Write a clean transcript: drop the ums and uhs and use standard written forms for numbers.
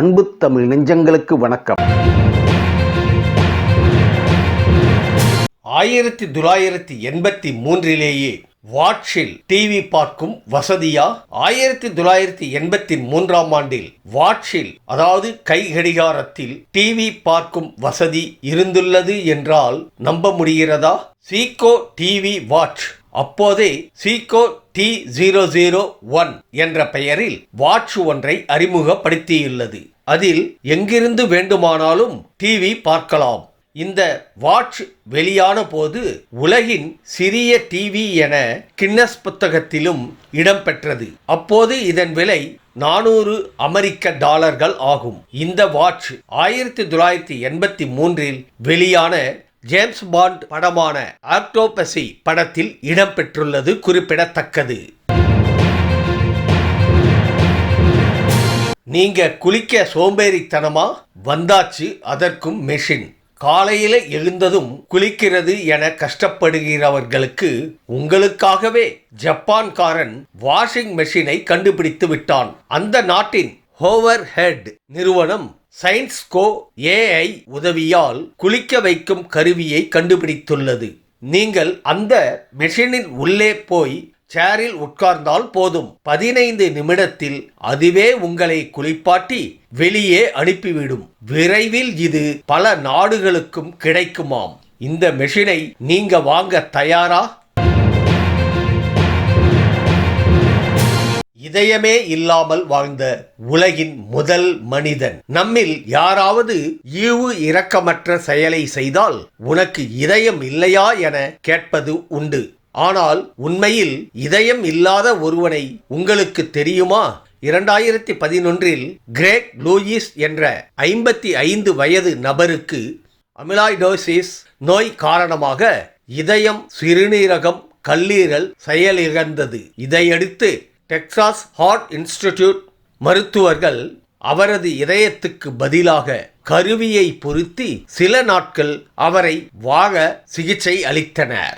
அன்பு தமிழ் நெஞ்சங்களுக்கு வணக்கம். 1983 வாட்சில் டிவி பார்க்கும் வசதியா? 1983 ஆண்டில் வாட்சில், அதாவது கை கடிகாரத்தில் டிவி பார்க்கும் வசதி இருந்துள்ளது என்றால் நம்ப முடிகிறதா? சீகோ டிவி வாட்ச், அப்போதே சீகோ T001 என்ற பெயரில் வாட்ச் ஒன்றை அறிமுகப்படுத்தியுள்ளது. அதில் எங்கிருந்து வேண்டுமானாலும் டிவி பார்க்கலாம். இந்த வாட்ச் வெளியான போது உலகின் சிறிய டிவி என கின்னஸ் புத்தகத்திலும் இடம்பெற்றது. அப்போது இதன் விலை $400 ஆகும். இந்த வாட்ச் 1983 வெளியான ஜேம்ஸ் பாண்ட் படமான ஆக்டோபசி படத்தில் இடம்பெற்றுள்ளது குறிப்பிடத்தக்கது. நீங்க குளிக்க சோம்பேறித்தனமா? வந்தாச்சு அதற்கும் மெஷின். காலையில எழுந்ததும் குளிக்கிறது என கஷ்டப்படுகிறவர்களுக்கு உங்களுக்காகவே ஜப்பான்காரன் வாஷிங் மெஷினை கண்டுபிடித்து விட்டான். அந்த நாட்டின் ஹோவர் ஹெட் நிறுவனம் சயின்ஸ்கோ AI உதவியால் குளிக்க வைக்கும் கருவியை கண்டுபிடித்துள்ளது. நீங்கள் அந்த மெஷினின் உள்ளே போய் சேரில் உட்கார்ந்தால் போதும், 15 நிமிடத்தில் அதுவே உங்களை குளிப்பாட்டி வெளியே அனுப்பிவிடும். விரைவில் இது பல நாடுகளுக்கும் கிடைக்குமாம். இந்த மெஷினை நீங்க வாங்க தயாரா? இதயமே இல்லாமல் வாழ்ந்த உலகின் முதல் மனிதன். நம்மில் யாராவது ஈவு இரக்கமற்ற செயலை செய்தால் உனக்கு இதயம் இல்லையா என கேட்பது உண்டு. ஆனால் உண்மையில் இதயம் இல்லாத ஒருவனை உங்களுக்கு தெரியுமா? 2011 கிரேக் லூயிஸ் என்ற 55 வயது நபருக்கு அமிலாய்டோசிஸ் நோய் காரணமாக இதயம், சிறுநீரகம், கல்லீரல் செயலிழந்தது. இதையடுத்து டெக்சாஸ் ஹார்ட் இன்ஸ்டிடியூட் மருத்துவர்கள் அவரது இதயத்துக்கு பதிலாக கருவியை பொருத்தி சில நாட்கள் அவரை வாழ சிகிச்சை அளித்தனர்.